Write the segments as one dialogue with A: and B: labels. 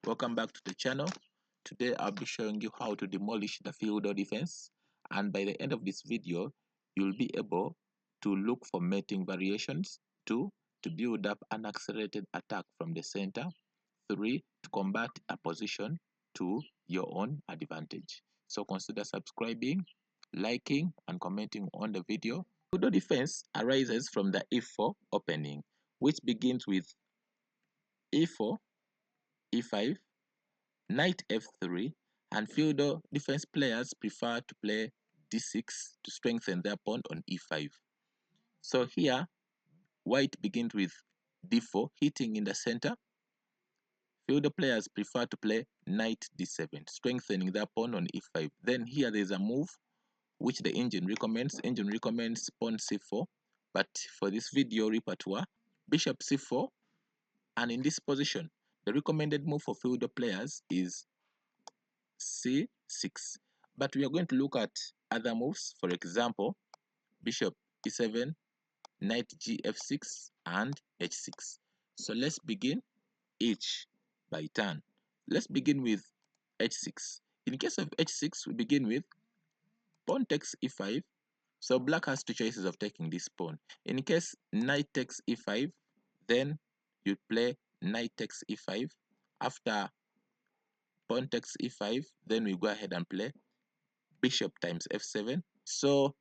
A: Welcome back to the channel. Today I'll be showing you how to demolish the Philidor defense, and by the end of this video you'll be able to look for mating variations. 2. To build up an accelerated attack from the center. 3. To combat a position to your own advantage. So consider subscribing, liking and commenting on the video. Philidor defense arises from the e4 opening, which begins with e4, e5, knight f3, and Philidor defense players prefer to play d6 to strengthen their pawn on e5. So here, white begins with d4, hitting in the center. Philidor players prefer to play knight d7, strengthening their pawn on e5. Then here there is a move which the engine recommends. Engine recommends pawn c4, but for this video repertoire, bishop c4, and in this position, the recommended move for Philidor players is c6, but we are going to look at other moves. For example, bishop e7, knight gf6 and h6. So let's begin each by turn. Let's begin with h6. In case of h6, we begin with pawn takes e5. So black has two choices of taking this pawn. In case knight takes e5, then you play knight takes e5. After pawn takes e5, then we go ahead and play bishop times f7. So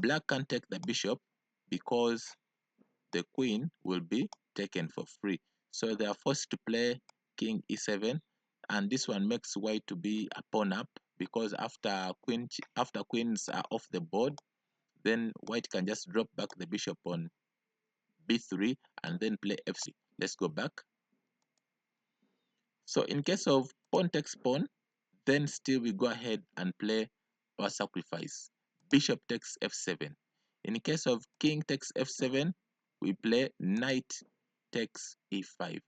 A: black can take the bishop because the queen will be taken for free. So they are forced to play king e7, and this one makes white to be a pawn up, because after queens are off the board, then white can just drop back the bishop on b3 and then play f6. Let's go back. So in case of pawn takes pawn, then still we go ahead and play our sacrifice. Bishop takes f7. In case of king takes f7, we play knight takes e5.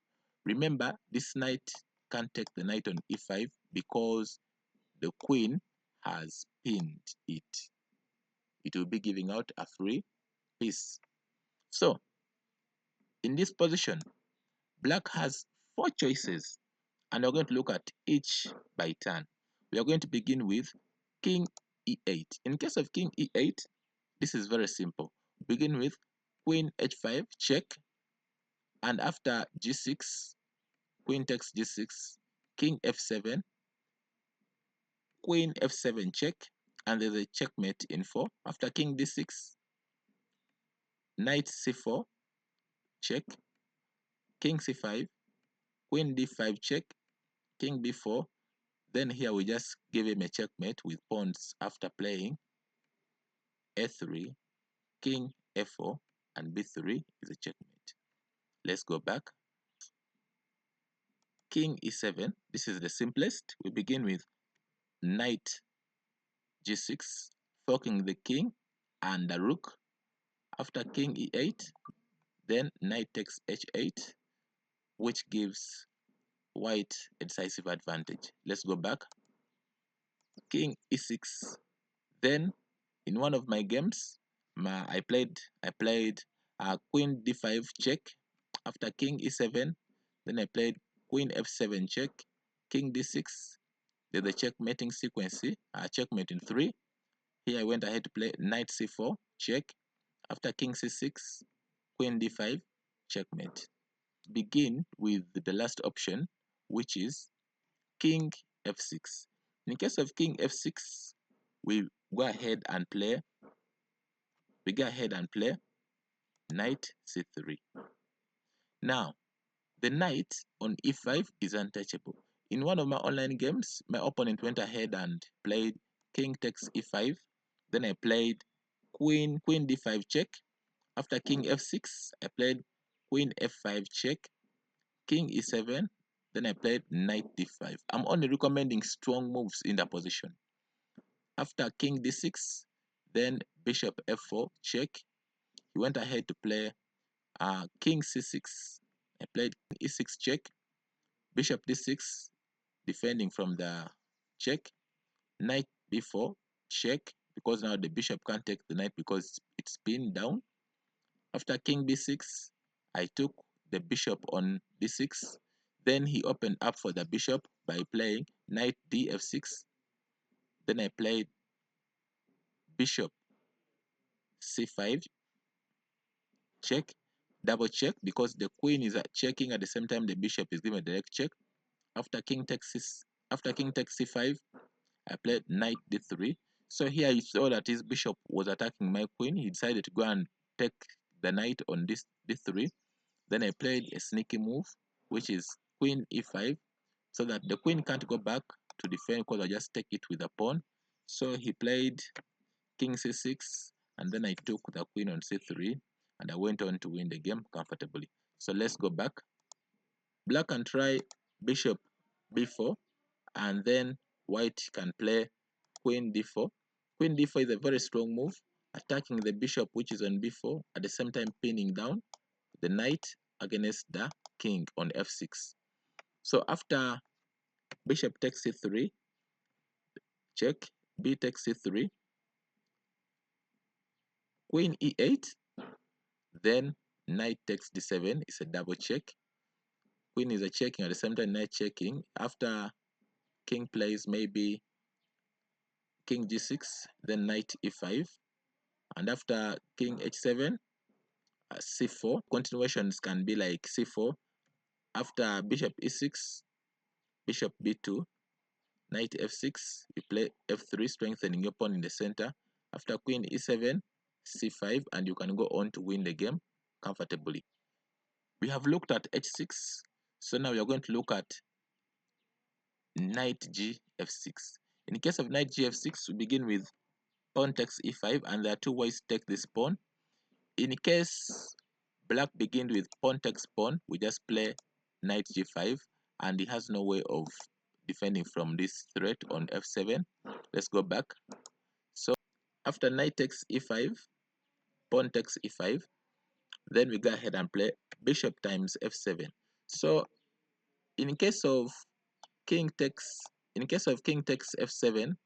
A: Remember, this knight can't take the knight on e5 because the queen has pinned it. It will be giving out a free piece. So, in this position, black has four choices, and we're going to look at each by turn. We are going to begin with king e8. In case of king e8, this is very simple. Begin with queen h5, check, and after g6, queen takes g6, king f7, queen f7 check, and there's a checkmate in 4. After king d6, knight c4 check, king c5, queen d5 check, king b4. Then here we just give him a checkmate with pawns after playing a3, king f4, and b3 is a checkmate. Let's go back. King e7, this is the simplest. We begin with knight g6, forking the king and the rook. After king e8, then knight takes h8, which gives white a decisive advantage. Let's go back. King e6. Then in one of my games, I played queen d5 check. After king e7, then I played queen f7 check, king d6. There's a checkmating sequence, checkmate in 3. Here I went ahead to play knight c4 check. After king c6, queen d5 checkmate. Begin with the last option, which is king f6. In case of king f6, we go ahead and play knight c3. Now, the knight on e5 is untouchable. In one of my online games, my opponent went ahead and played king takes e5. Then I played queen d5 check. After king f6, I played queen f5 check, king e7. Then I played knight d5. I'm only recommending strong moves in that position. After king d6, then bishop f4 check. He went ahead to play king c6. I played e6 check, bishop d6, defending from the check, knight b4 check, because now the bishop can't take the knight because it's pinned down. After king b6, I took the bishop on d6, Then he opened up for the bishop by playing knight df6. Then I played bishop c5, check, double check, because the queen is checking at the same time the bishop is giving a direct check. After king takes c5, I played knight d3. So here you saw that his bishop was attacking my queen. He decided to go and take the knight on this d3. Then I played a sneaky move, which is queen e5, so that the queen can't go back to defend because I just take it with a pawn. So he played king c6, and then I took the queen on c3, and I went on to win the game comfortably. So let's go back. Black can try bishop b4, and then white can play queen d4. Queen d4 is a very strong move, attacking the bishop which is on b4, at the same time pinning down the knight against the king on f6. So after bishop takes c3, check, b takes c3, queen e8, then knight takes d7 is a double check. Queen is a checking, at the same time knight checking. After king plays maybe king g6, then knight e5, and after king h7, c4. Continuations can be like c4. After bishop e6, bishop b2, knight f6, you play f3, strengthening your pawn in the center. After queen e7, c5, and you can go on to win the game comfortably. We have looked at h6, so now we are going to look at knight g f6. In case of knight g f6, we begin with pawn takes e5, and there are two ways to take this pawn. In case black begins with pawn takes pawn, we just play knight g5, and he has no way of defending from this threat on f7. Let's go back. So after knight takes e5, pawn takes e5, then we go ahead and play bishop times f7. So in case of king takes f7,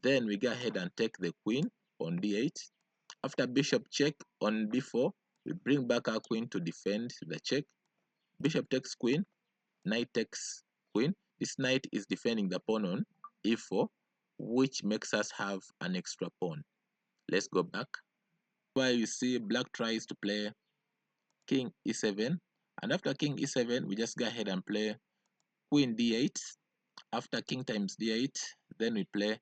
A: then we go ahead and take the queen on d8. After bishop check on b4, we bring back our queen to defend the check. Bishop takes queen, knight takes queen. This knight is defending the pawn on e4, which makes us have an extra pawn. Let's go back. Where you see black tries to play king e7, and after king e7, we just go ahead and play queen d8. After king times d8, then we play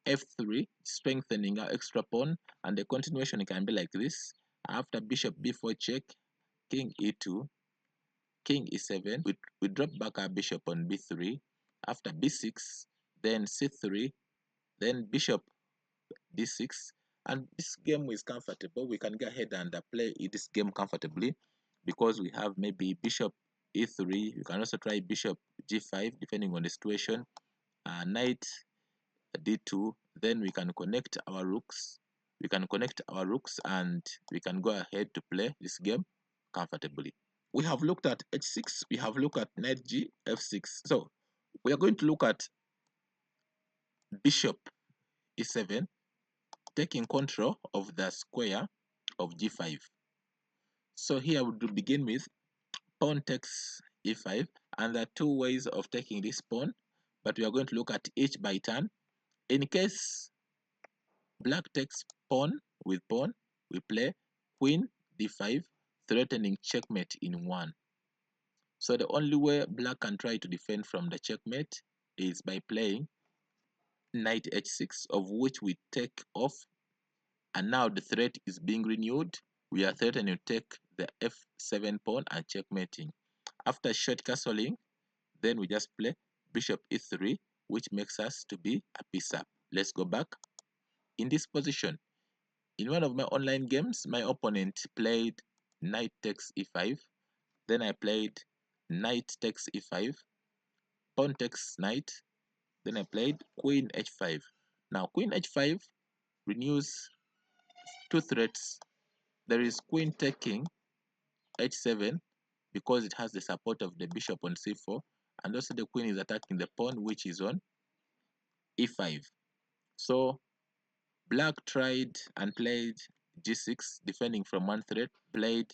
A: f3, strengthening our extra pawn, and the continuation can be like this. After bishop b4 check, king e2, king e7, we drop back our bishop on b3. After b6, then c3, then bishop d6, and this game is comfortable. We can go ahead and play this game comfortably because we have maybe bishop e3. You can also try bishop g5 depending on the situation. Knight d2, then we can connect our rooks. And we can go ahead to play this game comfortably. We have looked at h6, we have looked at knight g f6. So we are going to look at bishop e7, taking control of the square of g5. So here we will begin with pawn takes e5, and there are two ways of taking this pawn, but we are going to look at each by turn. In case black takes pawn with pawn, we play queen d5, threatening checkmate in one. So the only way black can try to defend from the checkmate is by playing knight h6, of which we take off, and now the threat is being renewed. We are threatening to take the f7 pawn and checkmating. After short castling, then we just play bishop e3, which makes us to be a piece up. Let's go back. In this position, in one of my online games, my opponent played knight takes e5, then I played knight takes e5, pawn takes knight, then I played queen h5. Now queen h5 renews two threats. There is queen taking h7 because it has the support of the bishop on c4, and also the queen is attacking the pawn which is on e5. So black tried and played g6, defending from one threat, played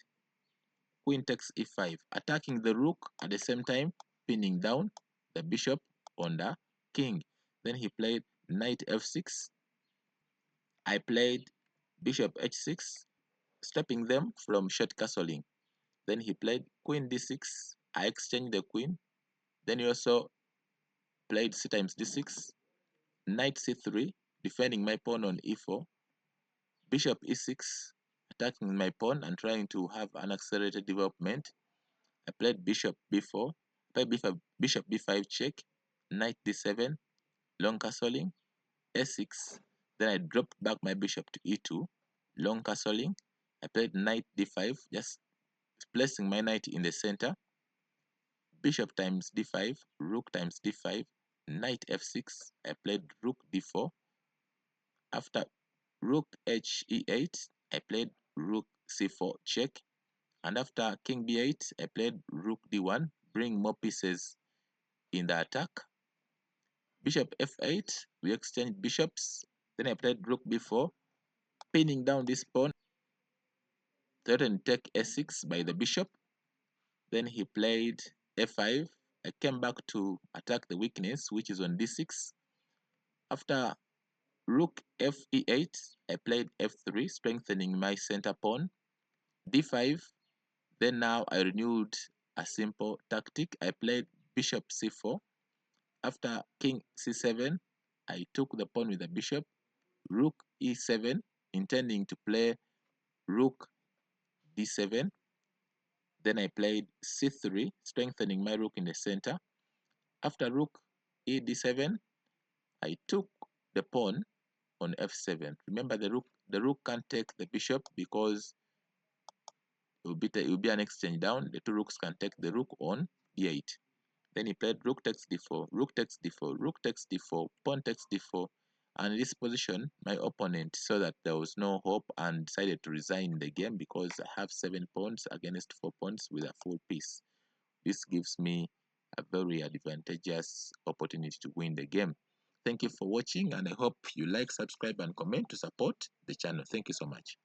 A: queen takes e5, attacking the rook at the same time pinning down the bishop on the king. Then he played knight f6. I played bishop h6, stopping them from short castling. Then he played queen d6. I exchanged the queen. Then he also played c times d6, knight c3, defending my pawn on e4, bishop e6, attacking my pawn and trying to have an accelerated development. I played bishop b4, played bishop b5 check, knight d7, long castling, a6. Then I dropped back my bishop to e2, long castling. I played knight d5, just placing my knight in the center. Bishop times d5, rook times d5, knight f6. I played rook d4. After rook h e8, I played rook c4 check. And after king b8, I played rook d1, bring more pieces in the attack. Bishop f8, we exchanged bishops. Then I played rook b4, pinning down this pawn, threatened take a6 by the bishop. Then he played f5. I came back to attack the weakness, which is on d6. After rook f e8, I played f3, strengthening my center pawn. d5. Then now I renewed a simple tactic. I played bishop c4. After king c7, I took the pawn with the bishop. Rook e7, intending to play rook d7. Then I played c3, strengthening my rook in the center. After rook e d7, I took the pawn on f7. Remember, the rook can't take the bishop because it will be an exchange down. The two rooks can take the rook on d8. Then he played rook takes d4, rook takes d4, rook takes d4, pawn takes d4. And in this position, my opponent saw that there was no hope and decided to resign the game because I have 7 pawns against 4 pawns with a full piece. This gives me a very advantageous opportunity to win the game. Thank you for watching, and I hope you like, subscribe, and comment to support the channel. Thank you so much.